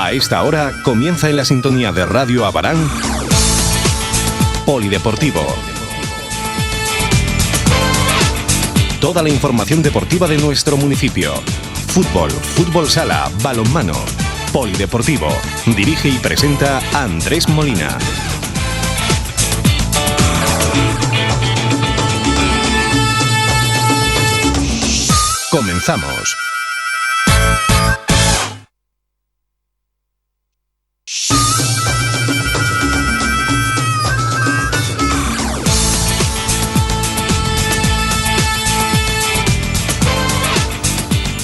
A esta hora comienza en la sintonía de Radio Abarán Polideportivo. Toda la información deportiva de nuestro municipio. Fútbol, fútbol sala, balonmano. Polideportivo. Dirige y presenta Andrés Molina. Comenzamos.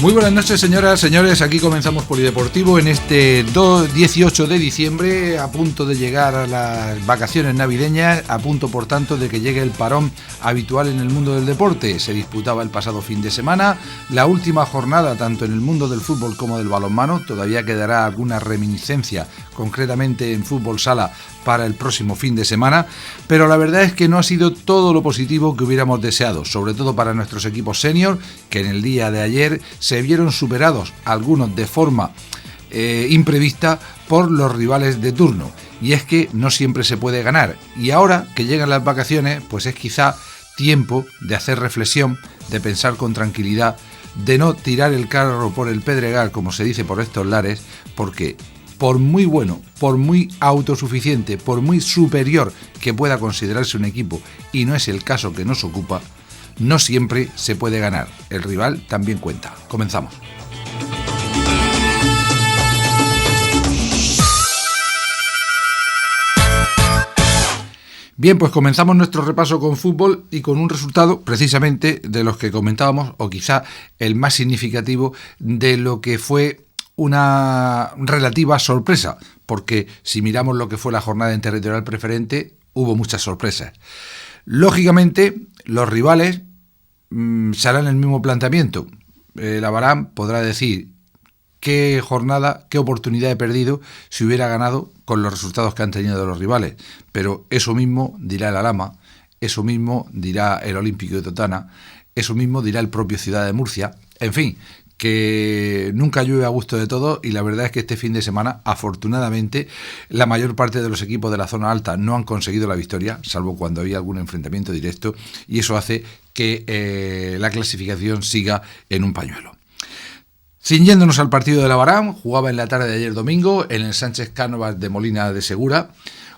Muy buenas noches, señoras, señores. Aquí comenzamos Polideportivo en este 18 de diciembre, a punto de llegar a las vacaciones navideñas, a punto, por tanto, de que llegue el parón habitual en el mundo del deporte. Se disputaba el pasado fin de semana la última jornada, tanto en el mundo del fútbol como del balonmano. Todavía quedará alguna reminiscencia, concretamente en fútbol sala, para el próximo fin de semana, pero la verdad es que no ha sido todo lo positivo que hubiéramos deseado, sobre todo para nuestros equipos senior, que en el día de ayer se vieron superados, algunos de forma imprevista, por los rivales de turno. Y es que no siempre se puede ganar, y ahora que llegan las vacaciones, pues es quizá tiempo de hacer reflexión, de pensar con tranquilidad, de no tirar el carro por el pedregal, como se dice por estos lares, porque por muy bueno, por muy autosuficiente, por muy superior que pueda considerarse un equipo, y no es el caso que nos ocupa, no siempre se puede ganar. El rival también cuenta. Comenzamos. Bien, pues comenzamos nuestro repaso con fútbol y con un resultado precisamente de los que comentábamos, o quizá el más significativo de lo que fue una relativa sorpresa, porque si miramos lo que fue la jornada en territorial preferente, hubo muchas sorpresas. Lógicamente, los rivales se harán el mismo planteamiento. El Abarán podrá decir qué jornada, qué oportunidad he perdido si hubiera ganado con los resultados que han tenido los rivales, pero eso mismo dirá el Alhama, eso mismo dirá el Olímpico de Totana, eso mismo dirá el propio Ciudad de Murcia, en fin, que nunca llueve a gusto de todo, y la verdad es que este fin de semana, afortunadamente, la mayor parte de los equipos de la zona alta no han conseguido la victoria, salvo cuando había algún enfrentamiento directo, y eso hace que la clasificación siga en un pañuelo. Ciñéndonos al partido del Abarán, jugaba en la tarde de ayer domingo en el Sánchez Cánovas de Molina de Segura,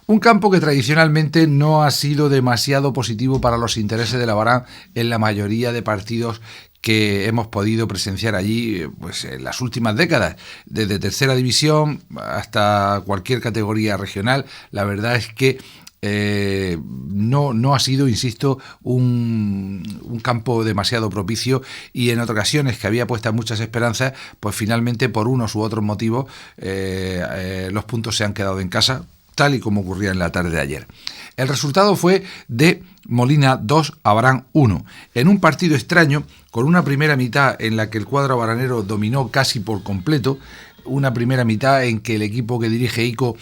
un campo que tradicionalmente no ha sido demasiado positivo para los intereses del Abarán en la mayoría de partidos que hemos podido presenciar allí, pues en las últimas décadas, desde tercera división hasta cualquier categoría regional. La verdad es que no ha sido, insisto, un campo demasiado propicio, y en otras ocasiones que había puestas muchas esperanzas, pues finalmente por unos u otros motivos los puntos se han quedado en casa, tal y como ocurría en la tarde de ayer. El resultado fue de Molina 2, Abarán 1, en un partido extraño, con una primera mitad en la que el cuadro abaranero dominó casi por completo, una primera mitad en que el equipo que dirige Ico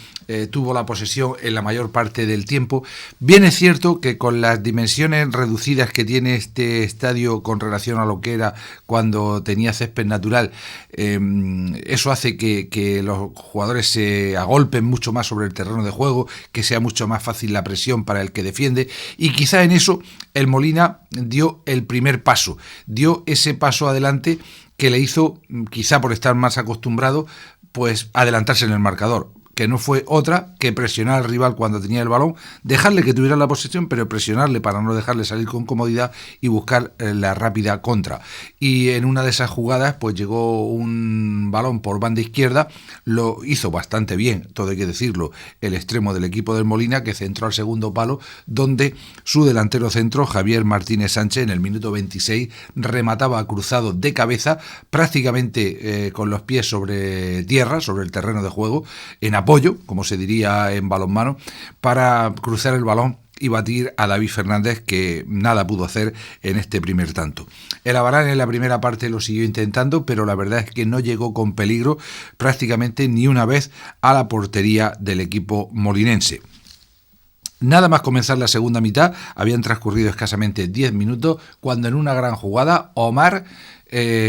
tuvo la posesión en la mayor parte del tiempo. Bien es cierto que con las dimensiones reducidas que tiene este estadio con relación a lo que era cuando tenía césped natural, eso hace que los jugadores se agolpen mucho más sobre el terreno de juego, que sea mucho más fácil la presión para el que defiende, y quizá en eso el Molina dio el primer paso, dio ese paso adelante que le hizo, quizá por estar más acostumbrado, pues adelantarse en el marcador, que no fue otra que presionar al rival cuando tenía el balón, dejarle que tuviera la posesión, pero presionarle para no dejarle salir con comodidad y buscar la rápida contra. Y en una de esas jugadas pues llegó un balón por banda izquierda, lo hizo bastante bien, todo hay que decirlo, el extremo del equipo del Molina, que centró al segundo palo, donde su delantero centro, Javier Martínez Sánchez, en el minuto 26 remataba cruzado de cabeza, prácticamente con los pies sobre tierra, sobre el terreno de juego, en apoyo, como se diría en balonmano, para cruzar el balón y batir a David Fernández, que nada pudo hacer en este primer tanto. El Abarán en la primera parte lo siguió intentando, pero la verdad es que no llegó con peligro prácticamente ni una vez a la portería del equipo molinense. Nada más comenzar la segunda mitad, habían transcurrido escasamente 10 minutos, cuando en una gran jugada Omar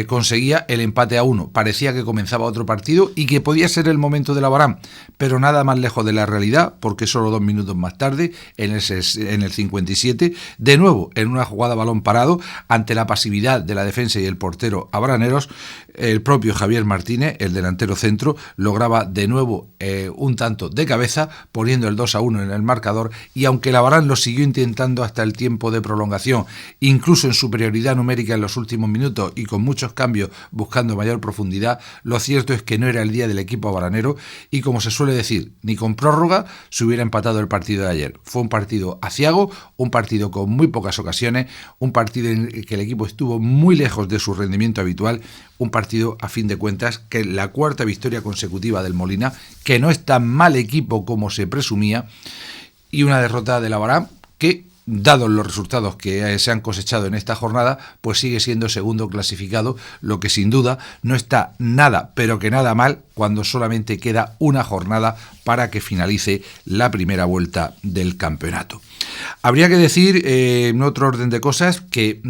conseguía el empate a 1. Parecía que comenzaba otro partido y que podía ser el momento de Labarán, pero nada más lejos de la realidad, porque solo 2 minutos más tarde, en el 57, de nuevo en una jugada a balón parado, ante la pasividad de la defensa y el portero abraneros, el propio Javier Martínez, el delantero centro, lograba de nuevo un tanto de cabeza, poniendo el 2-1 en el marcador, y aunque Labarán lo siguió intentando hasta el tiempo de prolongación, incluso en superioridad numérica en los últimos minutos y con muchos cambios buscando mayor profundidad, lo cierto es que no era el día del equipo abranero y, como se suele decir, ni con prórroga se hubiera empatado el partido de ayer. Fue un partido aciago, un partido con muy pocas ocasiones, un partido en el que el equipo estuvo muy lejos de su rendimiento habitual, un partido, a fin de cuentas, que es la cuarta victoria consecutiva del Molina, que no es tan mal equipo como se presumía, y una derrota de Labarán que, dados los resultados que se han cosechado en esta jornada, pues sigue siendo segundo clasificado, lo que sin duda no está nada, pero que nada mal, cuando solamente queda una jornada para que finalice la primera vuelta del campeonato. Habría que decir, en otro orden de cosas, que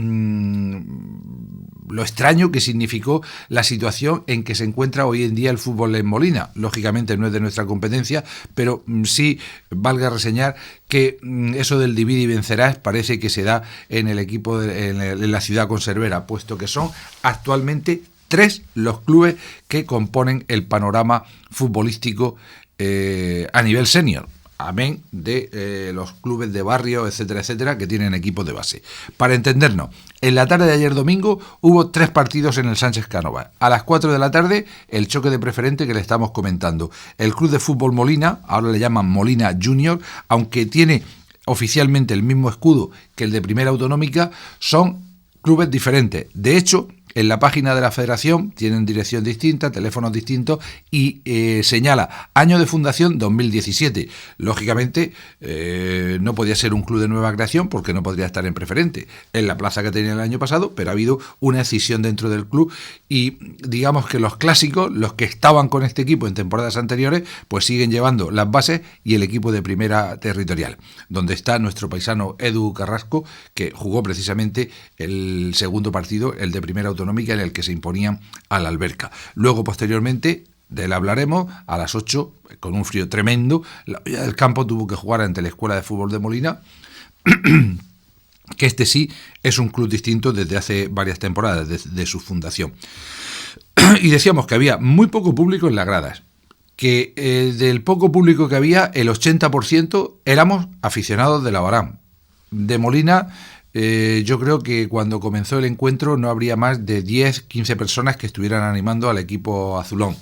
lo extraño que significó la situación en que se encuentra hoy en día el fútbol en Molina. Lógicamente no es de nuestra competencia, pero sí valga reseñar que eso del divide y vencerás parece que se da en el equipo en la ciudad conservera, puesto que son actualmente 3 los clubes que componen el panorama futbolístico a nivel senior. Amén de los clubes de barrio, etcétera, etcétera, que tienen equipos de base. Para entendernos, en la tarde de ayer domingo hubo 3 partidos en el Sánchez Cánovas. A las 4 de la tarde, el choque de preferente que le estamos comentando. El Club de Fútbol Molina, ahora le llaman Molina Junior, aunque tiene oficialmente el mismo escudo que el de Primera Autonómica, son clubes diferentes. De hecho, en la página de la federación tienen dirección distinta, teléfonos distintos y señala año de fundación 2017. Lógicamente no podía ser un club de nueva creación porque no podría estar en preferente en la plaza que tenía el año pasado, pero ha habido una escisión dentro del club y digamos que los clásicos, los que estaban con este equipo en temporadas anteriores, pues siguen llevando las bases y el equipo de primera territorial, donde está nuestro paisano Edu Carrasco, que jugó precisamente el segundo partido, el de Primera Autonómica, en el que se imponían a la Alberca. Luego, posteriormente, de él hablaremos, a las 8, con un frío tremendo, la olla del campo tuvo que jugar ante la Escuela de Fútbol de Molina, que este sí es un club distinto desde hace varias temporadas, desde su fundación. Y decíamos que había muy poco público en las gradas, que del poco público que había, el 80% éramos aficionados de Labarán. De Molina, yo creo que cuando comenzó el encuentro no habría más de 10-15 personas que estuvieran animando al equipo azulón.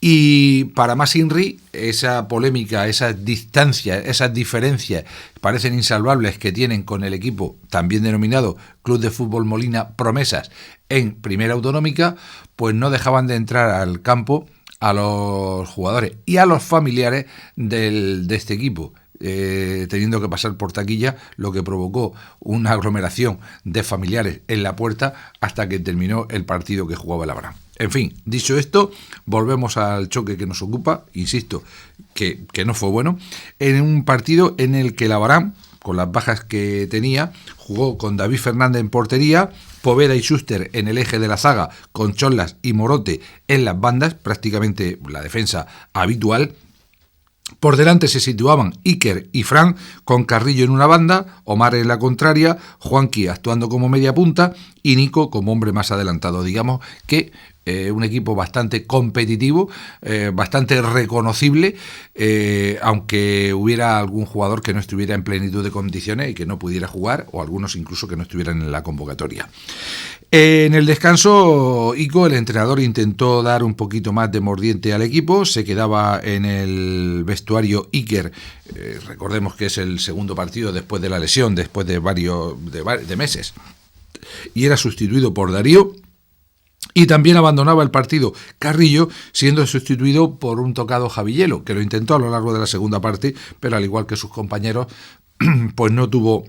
Y para más Inri, esa polémica, esas distancias, esas diferencias parecen insalvables que tienen con el equipo también denominado Club de Fútbol Molina Promesas en Primera Autonómica, pues no dejaban de entrar al campo a los jugadores y a los familiares de este equipo, teniendo que pasar por taquilla, lo que provocó una aglomeración de familiares en la puerta hasta que terminó el partido que jugaba el Labarán. En fin, dicho esto, volvemos al choque que nos ocupa, insisto, que no fue bueno, en un partido en el que Labarán, con las bajas que tenía, jugó con David Fernández en portería, Poveda y Schuster en el eje de la zaga, con Cholas y Morote en las bandas, prácticamente la defensa habitual. Por delante se situaban Iker y Fran, con Carrillo en una banda, Omar en la contraria, Juanqui actuando como media punta y Nico como hombre más adelantado. Digamos que un equipo bastante competitivo, bastante reconocible, aunque hubiera algún jugador que no estuviera en plenitud de condiciones y que no pudiera jugar, o algunos incluso que no estuvieran en la convocatoria. En el descanso, Ico, el entrenador, intentó dar un poquito más de mordiente al equipo. Se quedaba en el vestuario Iker, recordemos que es el segundo partido después de la lesión, después de varios meses, y era sustituido por Darío. Y también abandonaba el partido Carrillo, siendo sustituido por un tocado Javillelo, que lo intentó a lo largo de la segunda parte, pero al igual que sus compañeros, pues no tuvo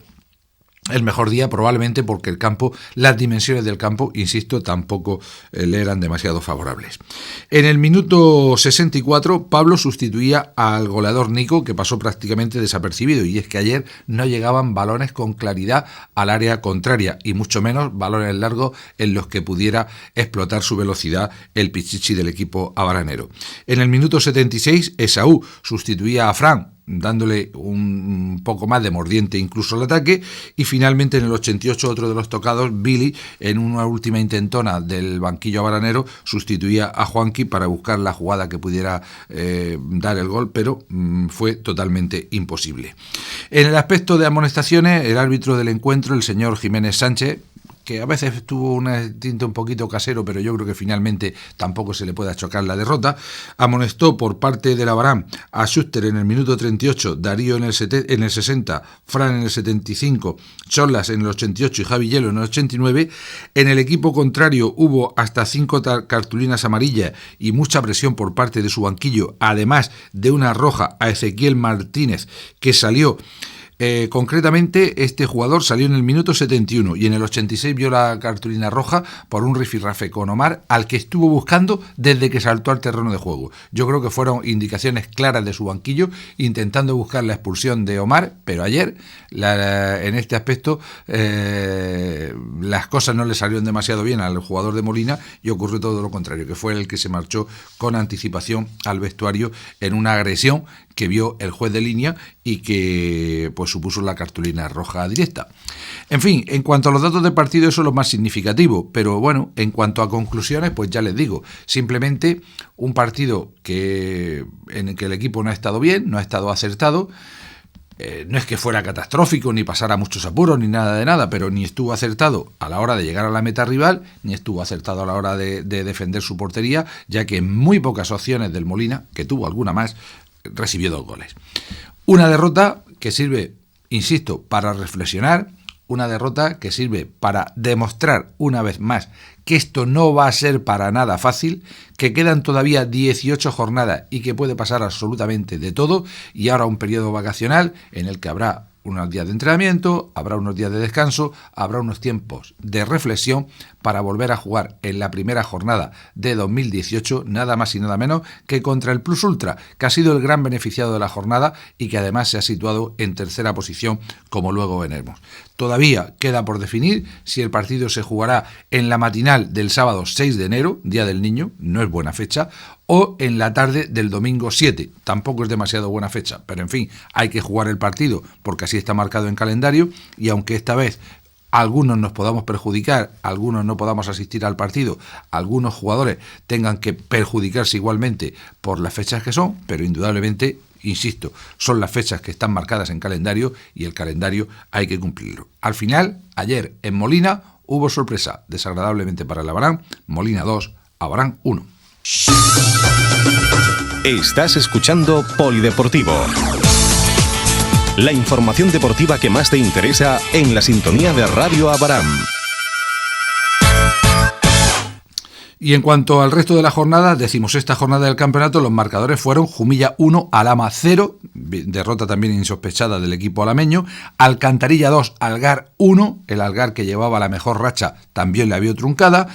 el mejor día, probablemente porque el campo, las dimensiones del campo, insisto, tampoco le eran demasiado favorables. En el minuto 64, Pablo sustituía al goleador Nico, que pasó prácticamente desapercibido, y es que ayer no llegaban balones con claridad al área contraria, y mucho menos balones largos en los que pudiera explotar su velocidad el Pichichi del equipo habanero. En el minuto 76, Esaú sustituía a Fran, dándole un poco más de mordiente incluso al ataque, y finalmente en el 88 otro de los tocados, Billy, en una última intentona del banquillo habanero, sustituía a Juanqui para buscar la jugada que pudiera dar el gol, pero fue totalmente imposible. En el aspecto de amonestaciones, el árbitro del encuentro, el señor Jiménez Sánchez, que a veces tuvo un instinto un poquito casero, pero yo creo que finalmente tampoco se le puede achocar la derrota, amonestó por parte del Abarán a Schuster en el minuto 38, Darío en el 60, Fran en el 75, Cholas en el 88 y Javi Hielo en el 89. En el equipo contrario hubo hasta 5 cartulinas amarillas y mucha presión por parte de su banquillo, además de una roja a Ezequiel Martínez, que salió... concretamente este jugador salió en el minuto 71 y en el 86 vio la cartulina roja por un rifirrafe con Omar, al que estuvo buscando desde que saltó al terreno de juego. Yo creo que fueron indicaciones claras de su banquillo intentando buscar la expulsión de Omar, pero ayer en este aspecto las cosas no le salieron demasiado bien al jugador de Molina y ocurrió todo lo contrario, que fue el que se marchó con anticipación al vestuario en una agresión que vio el juez de línea y que pues supuso la cartulina roja directa. En fin, en cuanto a los datos de partido, eso es lo más significativo, pero bueno, en cuanto a conclusiones, pues ya les digo, simplemente un partido en el que el equipo no ha estado bien, no ha estado acertado. No es que fuera catastrófico, ni pasara muchos apuros, ni nada de nada, pero ni estuvo acertado a la hora de llegar a la meta rival, ni estuvo acertado a la hora de defender su portería, ya que en muy pocas opciones del Molina, que tuvo alguna más, recibió 2 goles. Una derrota que sirve, insisto, para reflexionar, una derrota que sirve para demostrar una vez más que esto no va a ser para nada fácil, que quedan todavía 18 jornadas y que puede pasar absolutamente de todo, y ahora un periodo vacacional en el que habrá unos días de entrenamiento, habrá unos días de descanso, habrá unos tiempos de reflexión para volver a jugar en la primera jornada de 2018, nada más y nada menos que contra el Plus Ultra, que ha sido el gran beneficiado de la jornada y que además se ha situado en tercera posición, como luego veremos. Todavía queda por definir si el partido se jugará en la matinal del sábado 6 de enero, Día del Niño, no es buena fecha, o en la tarde del domingo 7, tampoco es demasiado buena fecha, pero en fin, hay que jugar el partido porque así está marcado en calendario, y aunque esta vez algunos nos podamos perjudicar, algunos no podamos asistir al partido, algunos jugadores tengan que perjudicarse igualmente por las fechas que son, pero indudablemente, insisto, son las fechas que están marcadas en calendario y el calendario hay que cumplirlo. Al final, ayer en Molina hubo sorpresa, desagradablemente para el Abarán, Molina 2, Abarán 1. Estás escuchando Polideportivo. La información deportiva que más te interesa en la sintonía de Radio Abarán. Y en cuanto al resto de la jornada, decimosexta jornada del campeonato, los marcadores fueron Jumilla 1, Alhama 0, derrota también insospechada del equipo alameño, Alcantarilla 2, Algar 1, el Algar que llevaba la mejor racha también la vio truncada,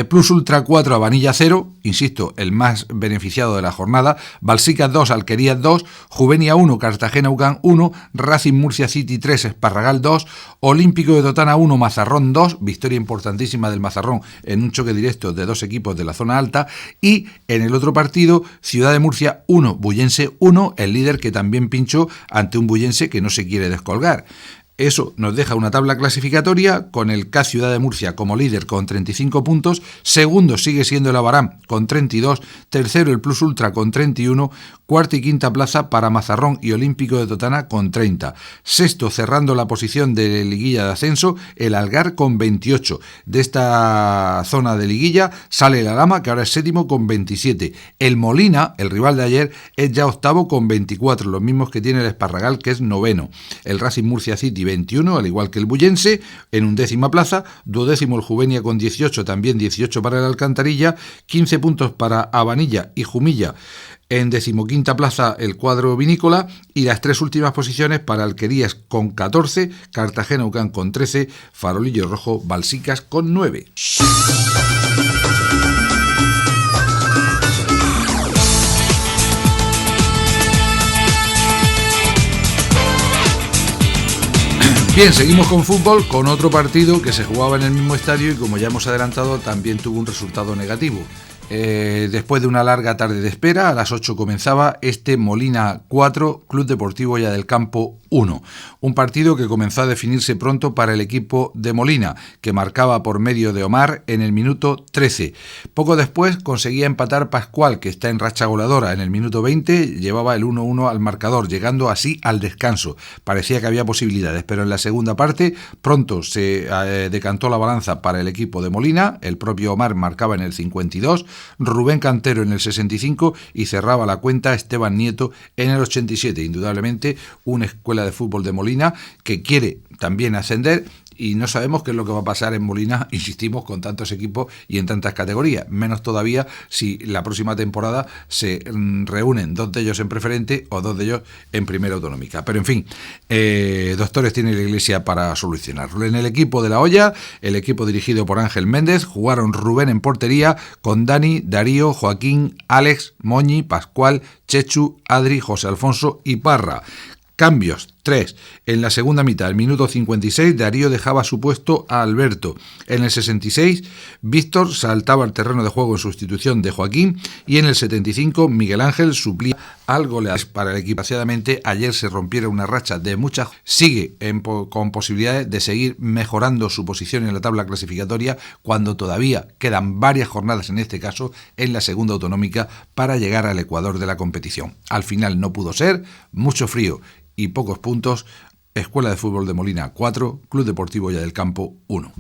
Plus Ultra 4, Vanilla 0, insisto, el más beneficiado de la jornada, Balsicas 2, Alquerías 2, Juvenia 1, Cartagena UCAN 1, Racing Murcia City 3, Esparragal 2, Olímpico de Totana 1, Mazarrón 2, victoria importantísima del Mazarrón en un choque directo de 2 equipos de la zona alta, y en el otro partido, Ciudad de Murcia 1, Bullense 1, el líder que también pinchó ante un Bullense que no se quiere descolgar. Eso nos deja una tabla clasificatoria con el CAS Ciudad de Murcia como líder con 35 puntos, segundo sigue siendo el Abarán con 32, tercero el Plus Ultra con 31, cuarta y quinta plaza para Mazarrón y Olímpico de Totana con 30, sexto cerrando la posición de liguilla de ascenso el Algar con 28, de esta zona de liguilla sale el Alhama que ahora es séptimo con 27, el Molina, el rival de ayer, es ya octavo con 24, los mismos que tiene el Esparragal que es noveno, el Racing Murcia City Athletic 21, al igual que el Bullense, en 11ª plaza, 12º el Juvenia con 18, también 18 para el Alcantarilla, 15 puntos para Abanilla y Jumilla. En 15ª plaza el cuadro vinícola y las 3 últimas posiciones para Alquerías con 14, Cartagena Ucán con 13, Farolillo Rojo Balsicas con 9. Bien, seguimos con fútbol, con otro partido que se jugaba en el mismo estadio y, como ya hemos adelantado, también tuvo un resultado negativo. Después de una larga tarde de espera, a las 8 comenzaba este Molina 4, Club Deportivo Olla del Campo 1. Un partido que comenzó a definirse pronto para el equipo de Molina, que marcaba por medio de Omar en el minuto 13. Poco después conseguía empatar Pascual, que está en racha goleadora. En el minuto 20 llevaba el 1-1 al marcador, llegando así al descanso. Parecía que había posibilidades, pero en la segunda parte pronto se decantó la balanza para el equipo de Molina. El propio Omar marcaba en el 52, Rubén Cantero en el 65 y cerraba la cuenta Esteban Nieto en el 87. Indudablemente una escuela de fútbol de Molina que quiere también ascender, y no sabemos qué es lo que va a pasar en Molina, insistimos, con tantos equipos y en tantas categorías, menos todavía si la próxima temporada se reúnen 2 de ellos en preferente o 2 de ellos en primera autonómica. Pero en fin, doctores tiene la Iglesia para solucionarlo. En el equipo de la Olla, el equipo dirigido por Ángel Méndez, jugaron Rubén en portería con Dani, Darío, Joaquín, Alex, Moñi, Pascual, Chechu, Adri, José Alfonso y Parra. Cambios, 3. En la segunda mitad, el minuto 56, Darío dejaba su puesto a Alberto. En el 66, Víctor saltaba al terreno de juego en sustitución de Joaquín, y en el 75, Miguel Ángel suplía al goleador. Para el equipo, desgraciadamente, ayer se rompiera una racha de muchas. Sigue con posibilidades de seguir mejorando su posición en la tabla clasificatoria, cuando todavía quedan varias jornadas, en este caso en la segunda autonómica, para llegar al ecuador de la competición. Al final no pudo ser, mucho frío y pocos puntos. Escuela de Fútbol de Molina 4, Club Deportivo Olla del Campo 1.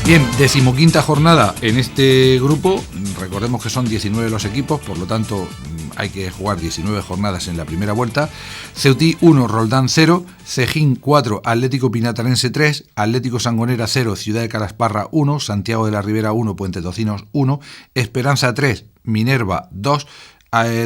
Bien, 15ª jornada en este grupo. Recordemos que son 19 los equipos, por lo tanto hay que jugar 19 jornadas en la primera vuelta. Ceutí 1, Roldán 0, Cejín 4, Atlético Pinatarense 3, Atlético Sangonera 0, Ciudad de Calasparra 1, Santiago de la Ribera 1, Puente Tocinos 1, Esperanza 3, Minerva 2,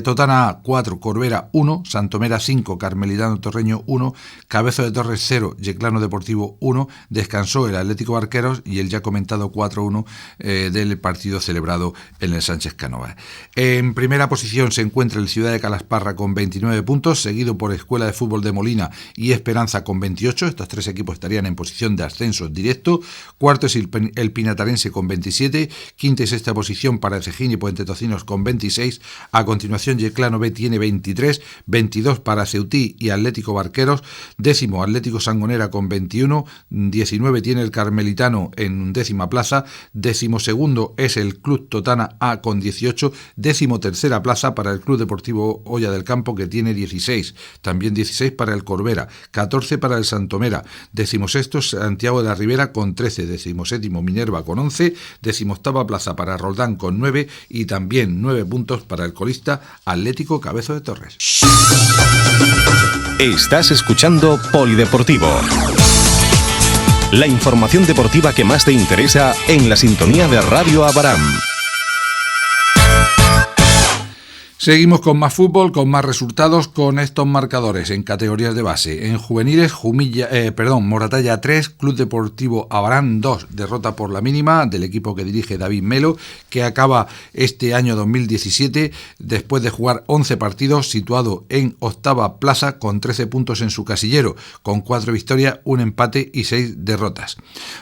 Totana 4, Corbera 1, Santomera 5, Carmelitano Torreño 1, Cabezo de Torres 0, Yeclano Deportivo 1, descansó el Atlético Barqueros y el ya comentado 4-1 del partido celebrado en el Sánchez Canova. En primera posición se encuentra el Ciudad de Calasparra con 29 puntos, seguido por Escuela de Fútbol de Molina y Esperanza con 28. Estos 3 equipos estarían en posición de ascenso directo. Cuarto es el Pinatarense con 27, quinta y sexta posición para el Cejín y Puente Tocinos con 26. A continuación, Yeclano B tiene 23, 22 para Ceutí y Atlético Barqueros, décimo Atlético Sangonera con 21, 19 tiene el Carmelitano en 10ª plaza, 12º es el Club Totana A con 18, 13ª plaza para el Club Deportivo Olla del Campo, que tiene 16, también 16 para el Corbera, 14 para el Santomera, 16º Santiago de la Ribera con 13, 17º Minerva con 11, 18ª plaza para Roldán con 9 y también 9 puntos para el colista Atlético Cabezo de Torres. Estás escuchando Polideportivo. La información deportiva que más te interesa en la sintonía de Radio Abaram. Seguimos con más fútbol, con más resultados, con estos marcadores en categorías de base. En juveniles, Moratalla 3, Club Deportivo Abarán 2, derrota por la mínima del equipo que dirige David Melo, que acaba este año 2017 después de jugar 11 partidos, situado en 8ª plaza con 13 puntos en su casillero, con 4 victorias, 1 empate y 6 derrotas.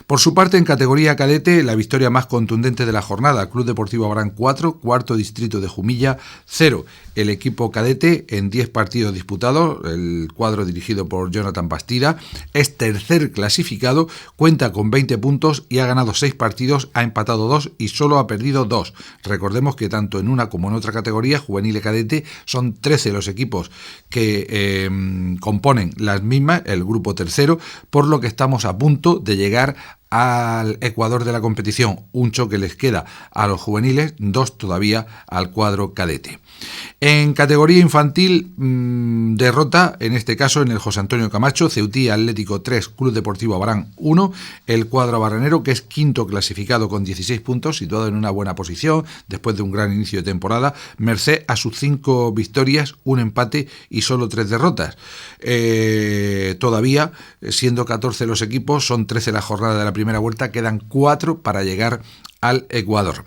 Por su parte, en categoría cadete, la victoria más contundente de la jornada, Club Deportivo Abarán 4, cuarto distrito de Jumilla 0. El equipo cadete, en 10 partidos disputados, el cuadro dirigido por Jonathan Bastida, es tercer clasificado, cuenta con 20 puntos y ha ganado 6 partidos, ha empatado 2 y solo ha perdido 2. Recordemos que tanto en una como en otra categoría, juvenil y cadete, son 13 los equipos que componen las mismas, el grupo tercero, por lo que estamos a punto de llegar al Ecuador de la competición. Un choque les queda a los juveniles, 2 todavía al cuadro cadete. En categoría infantil, derrota, en este caso en el José Antonio Camacho, Ceutí Atlético 3, Club Deportivo Abarán 1, el cuadro abarranero, que es quinto clasificado con 16 puntos, situado en una buena posición después de un gran inicio de temporada, merced a sus 5 victorias, un empate y solo 3 derrotas. Todavía, siendo 14 los equipos, son 13 la jornada de la primera vuelta, quedan 4 para llegar al Ecuador.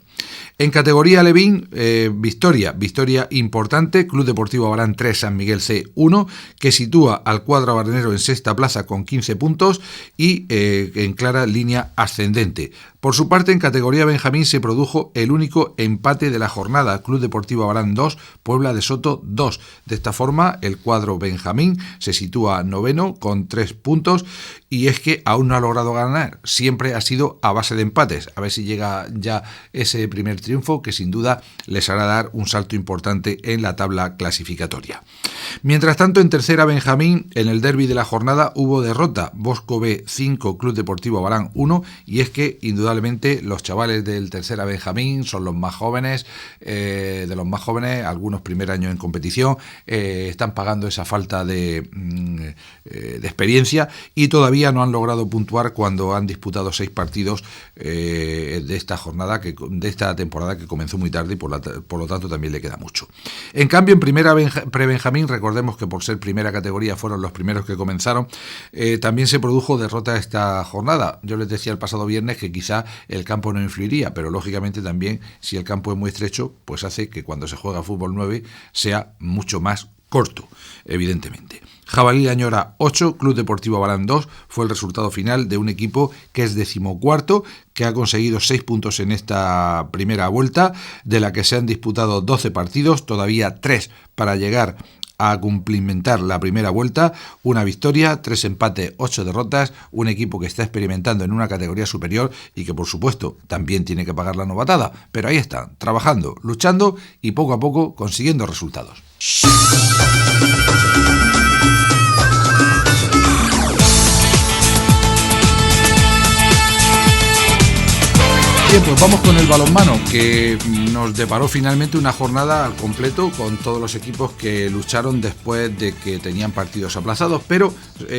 En categoría Alevín, victoria importante, Club Deportivo Abarán 3, San Miguel C 1, que sitúa al cuadro abarranero en sexta plaza con 15 puntos y en clara línea ascendente. Por su parte, en categoría Benjamín se produjo el único empate de la jornada, Club Deportivo Abarán 2, Puebla de Soto 2. De esta forma, el cuadro Benjamín se sitúa noveno con 3 puntos y es que aún no ha logrado ganar, siempre ha sido a base de empates. A ver si llega ya ese primer triunfo que sin duda les hará dar un salto importante en la tabla clasificatoria. Mientras tanto, en tercera Benjamín, en el derbi de la jornada hubo derrota, Bosco B 5, Club Deportivo Abarán 1, y es que indudablemente los chavales del tercera Benjamín son los más jóvenes, algunos primer año en competición, están pagando esa falta de experiencia y todavía no han logrado puntuar cuando han disputado 6 partidos de esta jornada, de esta temporada que comenzó muy tarde y por lo tanto también le queda mucho. En cambio, en primera pre-Benjamín, recordemos que por ser primera categoría fueron los primeros que comenzaron, también se produjo derrota esta jornada. Yo les decía el pasado viernes que quizá el campo no influiría, pero lógicamente también si el campo es muy estrecho, pues hace que cuando se juega fútbol 9 sea mucho más corto, evidentemente. Jabalí Añora 8, Club Deportivo Abarán 2 fue el resultado final de un equipo que es 14º, que ha conseguido 6 puntos en esta primera vuelta, de la que se han disputado 12 partidos, todavía 3 para llegar a cumplimentar la primera vuelta, una victoria, 3 empates, 8 derrotas, un equipo que está experimentando en una categoría superior y que por supuesto también tiene que pagar la novatada, pero ahí están, trabajando, luchando y poco a poco consiguiendo resultados. Bien, pues vamos con el balonmano, que nos deparó finalmente una jornada al completo con todos los equipos que lucharon después de que tenían partidos aplazados, pero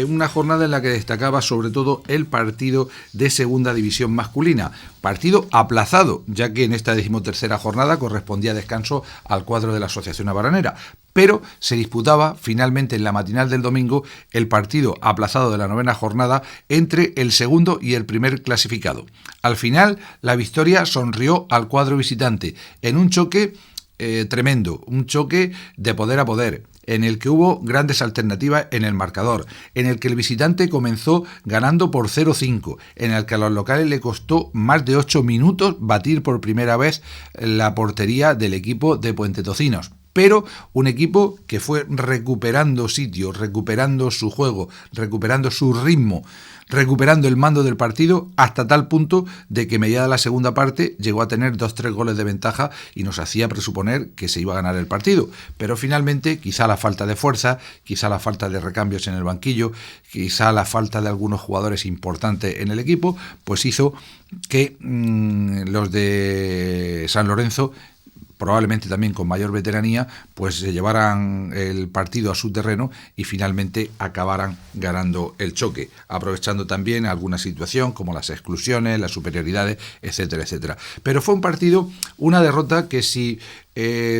una jornada en la que destacaba sobre todo el partido de segunda división masculina, partido aplazado, ya que en esta 13ª jornada correspondía descanso al cuadro de la Asociación Abaranera, pero se disputaba finalmente en la matinal del domingo el partido aplazado de la 9ª jornada entre el segundo y el primer clasificado. Al final, la victoria sonrió al cuadro visitante en un choque tremendo, un choque de poder a poder, en el que hubo grandes alternativas en el marcador, en el que el visitante comenzó ganando por 0-5, en el que a los locales le costó más de 8 minutos batir por primera vez la portería del equipo de Puente Tocinos. Pero un equipo que fue recuperando sitio, recuperando su juego, recuperando su ritmo, recuperando el mando del partido hasta tal punto de que mediada la segunda parte llegó a tener 2-3 goles de ventaja y nos hacía presuponer que se iba a ganar el partido. Pero finalmente quizá la falta de fuerza, quizá la falta de recambios en el banquillo, quizá la falta de algunos jugadores importantes en el equipo, pues hizo que los de San Lorenzo, probablemente también con mayor veteranía, pues se llevaran el partido a su terreno y finalmente acabaran ganando el choque, aprovechando también alguna situación como las exclusiones, las superioridades, etcétera, etcétera. Pero fue un partido, una derrota que si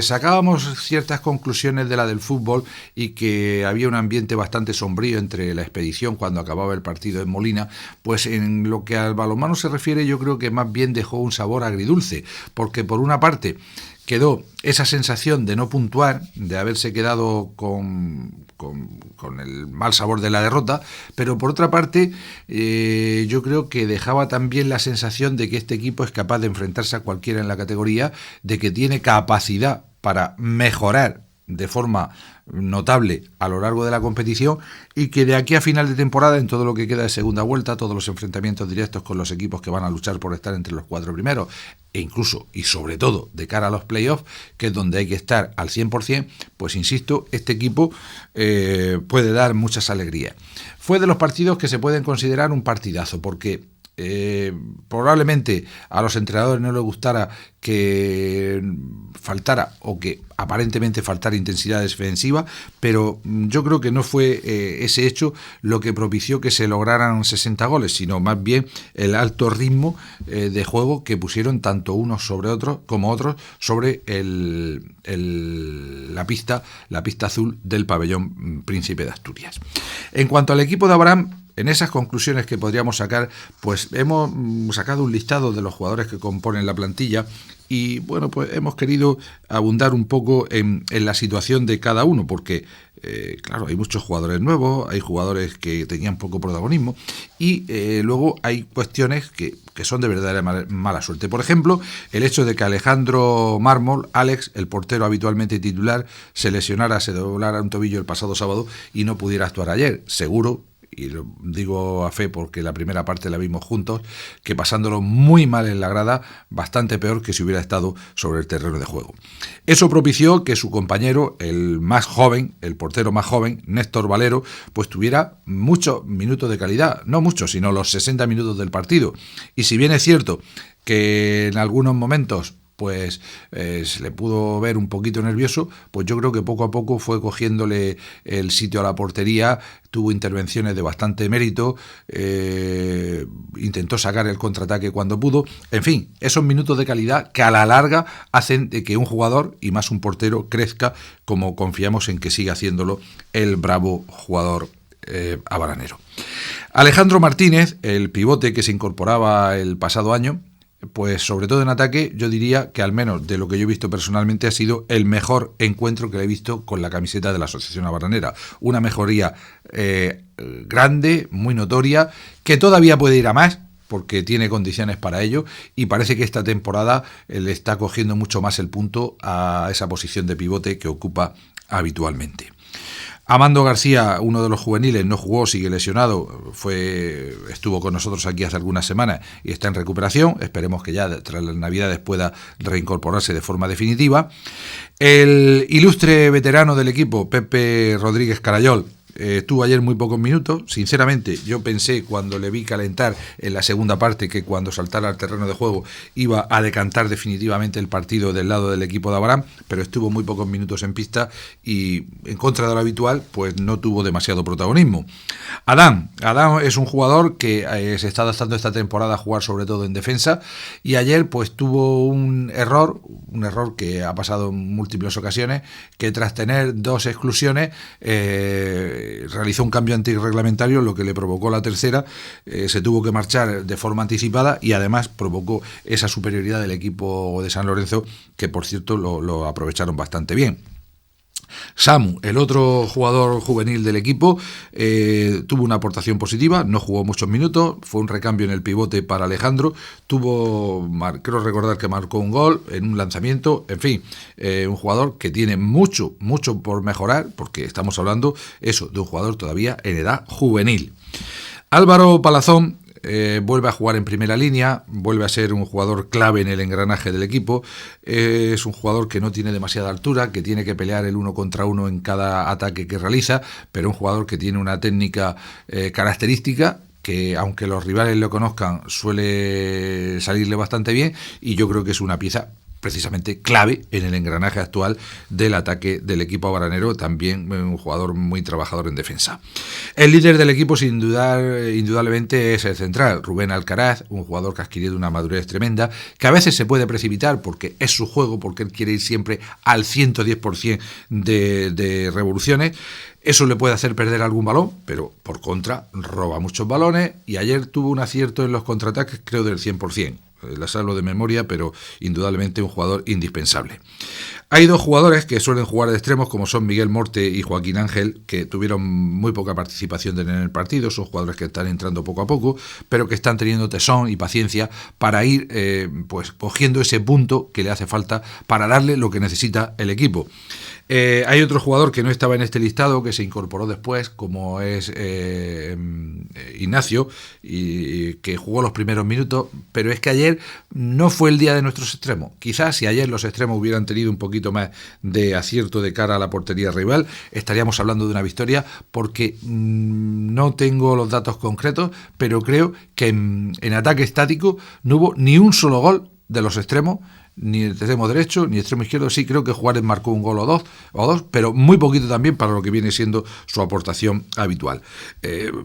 sacábamos ciertas conclusiones de la del fútbol y que había un ambiente bastante sombrío entre la expedición cuando acababa el partido en Molina, pues en lo que al balonmano se refiere yo creo que más bien dejó un sabor agridulce, porque por una parte quedó esa sensación de no puntuar, de haberse quedado con el mal sabor de la derrota, pero por otra parte yo creo que dejaba también la sensación de que este equipo es capaz de enfrentarse a cualquiera en la categoría, de que tiene capacidad para mejorar de forma notable a lo largo de la competición y que de aquí a final de temporada, en todo lo que queda de segunda vuelta, todos los enfrentamientos directos con los equipos que van a luchar por estar entre los 4 primeros e incluso y sobre todo de cara a los playoffs, que es donde hay que estar al 100%, pues insisto, este equipo puede dar muchas alegrías. Fue de los partidos que se pueden considerar un partidazo, porque Probablemente a los entrenadores no les gustara que faltara o que aparentemente faltara intensidad defensiva, pero yo creo que no fue ese hecho lo que propició que se lograran 60 goles, sino más bien el alto ritmo de juego que pusieron tanto unos sobre otros como otros sobre la pista azul del pabellón Príncipe de Asturias. En cuanto al equipo de Abraham, en esas conclusiones que podríamos sacar, pues hemos sacado un listado de los jugadores que componen la plantilla y bueno, pues hemos querido abundar un poco en la situación de cada uno, porque claro, hay muchos jugadores nuevos, hay jugadores que tenían poco protagonismo y luego hay cuestiones que son de verdadera mala suerte. Por ejemplo, el hecho de que Alejandro Mármol, Alex, el portero habitualmente titular, se lesionara, se doblara un tobillo el pasado sábado y no pudiera actuar ayer. Seguro, y lo digo a fe porque la primera parte la vimos juntos, que pasándolo muy mal en la grada, bastante peor que si hubiera estado sobre el terreno de juego. Eso propició que su compañero, el más joven, el portero más joven, Néstor Valero, pues tuviera muchos minutos de calidad, no muchos, sino los 60 minutos del partido. Y si bien es cierto que en algunos momentos pues se le pudo ver un poquito nervioso, pues yo creo que poco a poco fue cogiéndole el sitio a la portería, tuvo intervenciones de bastante mérito, intentó sacar el contraataque cuando pudo, en fin, esos minutos de calidad que a la larga hacen de que un jugador, y más un portero, crezca, como confiamos en que siga haciéndolo el bravo jugador abaranero. Alejandro Martínez, el pivote que se incorporaba el pasado año, pues sobre todo en ataque, yo diría que al menos de lo que yo he visto personalmente ha sido el mejor encuentro que le he visto con la camiseta de la Asociación Abaranera. Una mejoría grande, muy notoria, que todavía puede ir a más, porque tiene condiciones para ello, y parece que esta temporada le está cogiendo mucho más el punto a esa posición de pivote que ocupa habitualmente. Amando García, uno de los juveniles, no jugó, sigue lesionado, estuvo con nosotros aquí hace algunas semanas y está en recuperación, esperemos que ya tras las Navidades pueda reincorporarse de forma definitiva. El ilustre veterano del equipo, Pepe Rodríguez Carayol, tuvo ayer muy pocos minutos. Sinceramente, yo pensé cuando le vi calentar en la segunda parte que cuando saltara al terreno de juego iba a decantar definitivamente el partido del lado del equipo de Abraham, pero estuvo muy pocos minutos en pista y en contra de lo habitual, pues no tuvo demasiado protagonismo. Adán es un jugador que se está adaptando esta temporada a jugar sobre todo en defensa y ayer pues tuvo un error que ha pasado en múltiples ocasiones, que tras tener 2 exclusiones realizó un cambio antirreglamentario, lo que le provocó la tercera, se tuvo que marchar de forma anticipada y además provocó esa superioridad del equipo de San Lorenzo, que por cierto lo aprovecharon bastante bien. Samu, el otro jugador juvenil del equipo, tuvo una aportación positiva, no jugó muchos minutos, fue un recambio en el pivote para Alejandro, creo recordar que marcó un gol en un lanzamiento, en fin, un jugador que tiene mucho por mejorar, porque estamos hablando eso de un jugador todavía en edad juvenil. Álvaro Palazón vuelve a jugar en primera línea, vuelve a ser un jugador clave en el engranaje del equipo, es un jugador que no tiene demasiada altura, que tiene que pelear el 1 contra 1 en cada ataque que realiza, pero un jugador que tiene una técnica característica, que aunque los rivales lo conozcan suele salirle bastante bien, y yo creo que es una pieza precisamente clave en el engranaje actual del ataque del equipo abaranero, también un jugador muy trabajador en defensa. El líder del equipo sin dudar, indudablemente es el central, Rubén Alcaraz, un jugador que ha adquirido una madurez tremenda, que a veces se puede precipitar porque es su juego, porque él quiere ir siempre al 110% de revoluciones. Eso le puede hacer perder algún balón, pero por contra roba muchos balones y ayer tuvo un acierto en los contraataques, creo del 100%. Las hablo de memoria, pero indudablemente un jugador indispensable. Hay 2 jugadores que suelen jugar de extremos, como son Miguel Morte y Joaquín Ángel, que tuvieron muy poca participación en el partido. Son jugadores que están entrando poco a poco, pero que están teniendo tesón y paciencia para ir pues cogiendo ese punto que le hace falta para darle lo que necesita el equipo. Hay otro jugador que no estaba en este listado, que se incorporó después, como es Ignacio, y que jugó los primeros minutos, pero es que ayer no fue el día de nuestros extremos. Quizás si ayer los extremos hubieran tenido un poquito más de acierto de cara a la portería rival, estaríamos hablando de una victoria, porque no tengo los datos concretos, pero creo que en ataque estático no hubo ni un solo gol de los extremos, ni el extremo derecho ni el extremo izquierdo. Sí, creo que Juárez marcó un gol o dos, pero muy poquito también para lo que viene siendo su aportación habitual.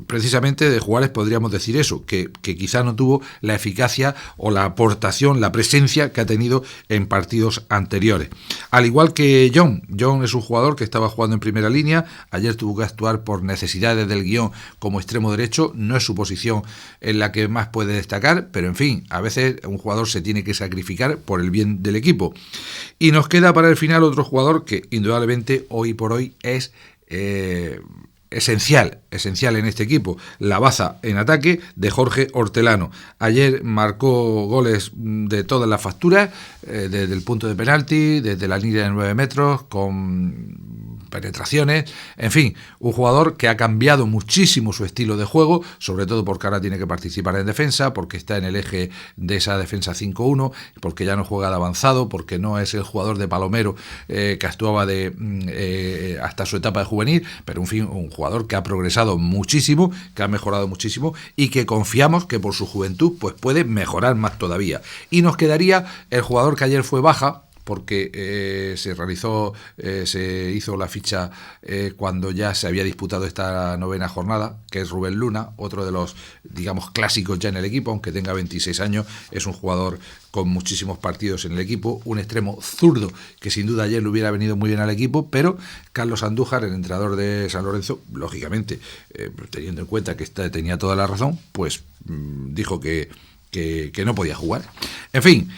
Precisamente de Juárez podríamos decir eso, que quizá no tuvo la eficacia o la aportación, la presencia que ha tenido en partidos anteriores. Al igual que John es un jugador que estaba jugando en primera línea, ayer tuvo que actuar por necesidades del guión como extremo derecho, no es su posición en la que más puede destacar, pero en fin, a veces un jugador se tiene que sacrificar por el bien del equipo. Y nos queda para el final otro jugador que indudablemente hoy por hoy es esencial en este equipo, la baza en ataque de Jorge Hortelano. Ayer marcó goles de todas las facturas, desde el punto de penalti, desde la línea de 9 metros, con penetraciones, en fin, un jugador que ha cambiado muchísimo su estilo de juego, sobre todo porque ahora tiene que participar en defensa, porque está en el eje de esa defensa 5-1, porque ya no juega de avanzado, porque no es el jugador de palomero que actuaba hasta su etapa de juvenil, pero en fin, un jugador que ha progresado muchísimo, que ha mejorado muchísimo y que confiamos que por su juventud pues puede mejorar más todavía. Y nos quedaría el jugador que ayer fue baja, porque se hizo la ficha cuando ya se había disputado esta 9ª jornada, que es Rubén Luna, otro de los, digamos, clásicos ya en el equipo, aunque tenga 26 años, es un jugador con muchísimos partidos en el equipo, un extremo zurdo que sin duda ayer le hubiera venido muy bien al equipo, pero Carlos Andújar, el entrenador de San Lorenzo, lógicamente, teniendo en cuenta que tenía toda la razón, pues dijo que no podía jugar. En fin,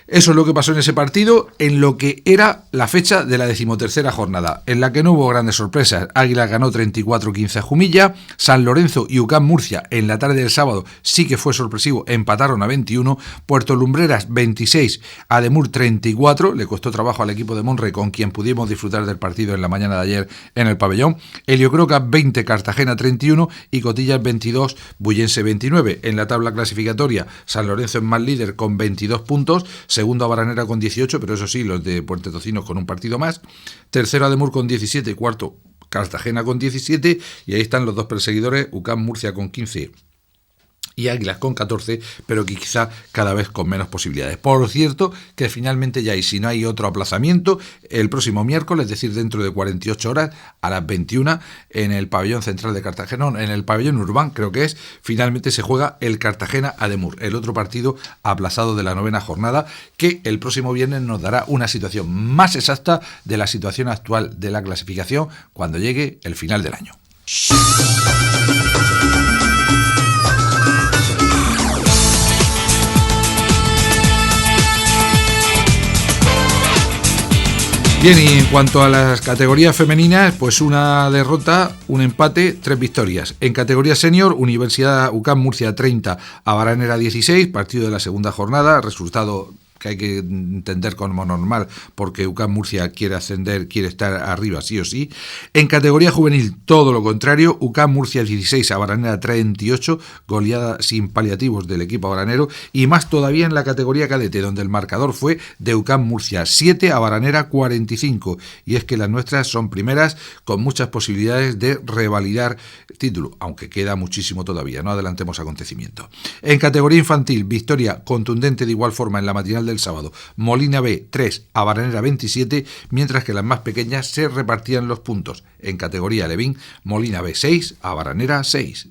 eso es lo que pasó en ese partido, en lo que era la fecha de la 13ª jornada, en la que no hubo grandes sorpresas. Águilas ganó 34-15 a Jumilla, San Lorenzo y UCAM Murcia en la tarde del sábado sí que fue sorpresivo, empataron a 21, Puerto Lumbreras 26, Ademur 34, le costó trabajo al equipo de Monre, con quien pudimos disfrutar del partido en la mañana de ayer en el pabellón, Heliocroca 20, Cartagena 31 y Cotillas 22, Bullense 29. En la tabla clasificatoria, San Lorenzo es más líder con 22 puntos, segundo Abaranera con 18, pero eso sí, los de Puente Tocinos con un partido más, tercero Ademur con 17 y cuarto Cartagena con 17, y ahí están los dos perseguidores, UCAM Murcia con 15 y Águilas con 14, pero que quizá cada vez con menos posibilidades. Por cierto, que finalmente ya, y si no hay otro aplazamiento, el próximo miércoles, es decir, dentro de 48 horas, a las 21, en el pabellón central de Cartagena, en el pabellón Urbán, creo que es, finalmente se juega el Cartagena-Ademur, el otro partido aplazado de la 9ª jornada, que el próximo viernes nos dará una situación más exacta de la situación actual de la clasificación cuando llegue el final del año. Bien, y en cuanto a las categorías femeninas, pues una derrota, un empate, 3 victorias. En categoría senior, Universidad UCAM Murcia 30, Abaranera 16, partido de la segunda jornada, resultado que hay que entender como normal, porque UCAM Murcia quiere ascender, quiere estar arriba sí o sí. En categoría juvenil, todo lo contrario, UCAM Murcia 16, Abaranera 38, goleada sin paliativos del equipo abaranero, y más todavía en la categoría cadete, donde el marcador fue de UCAM Murcia 7, Abaranera 45, y es que las nuestras son primeras con muchas posibilidades de revalidar título, aunque queda muchísimo todavía, no adelantemos acontecimientos. En categoría infantil, victoria contundente de igual forma en la matinal del sábado, Molina B 3, Abaranera 27, mientras que las más pequeñas se repartían los puntos. En categoría Levín, Molina B 6, Abaranera 6.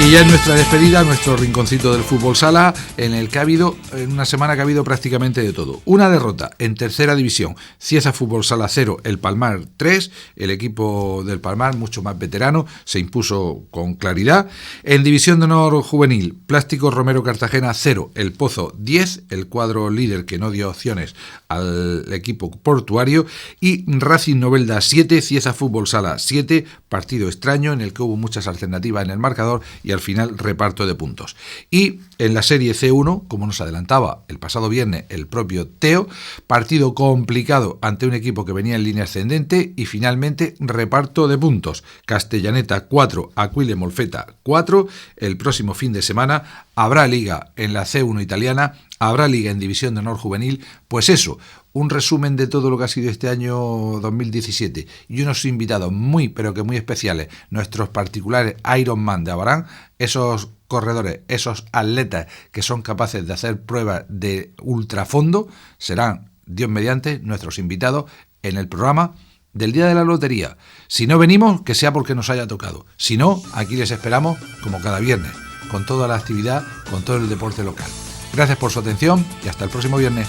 Y ya en nuestra despedida, nuestro rinconcito del fútbol sala, en el que ha habido, en una semana que ha habido prácticamente de todo. Una derrota en tercera división, Cieza Fútbol Sala 0, El Palmar 3, el equipo del Palmar, mucho más veterano, se impuso con claridad. En división de honor juvenil, Plástico Romero Cartagena 0, El Pozo 10, el cuadro líder que no dio opciones al equipo portuario, y Racing Novelda 7, Cieza Fútbol Sala 7, partido extraño en el que hubo muchas alternativas en el marcador y al final reparto de puntos. Y en la serie C1, como nos adelantaba el pasado viernes el propio Teo, partido complicado ante un equipo que venía en línea ascendente y finalmente reparto de puntos. Castellaneta 4, Aquile Molfeta 4. El próximo fin de semana habrá liga en la C1 italiana, habrá liga en División de Honor Juvenil. Pues eso, un resumen de todo lo que ha sido este año 2017 y unos invitados muy, pero que muy especiales, nuestros particulares Ironman de Abarán, esos corredores, esos atletas que son capaces de hacer pruebas de ultrafondo, serán, Dios mediante, nuestros invitados en el programa del día de la lotería. Si no venimos, que sea porque nos haya tocado. Si no, aquí les esperamos como cada viernes, con toda la actividad, con todo el deporte local. Gracias por su atención y hasta el próximo viernes.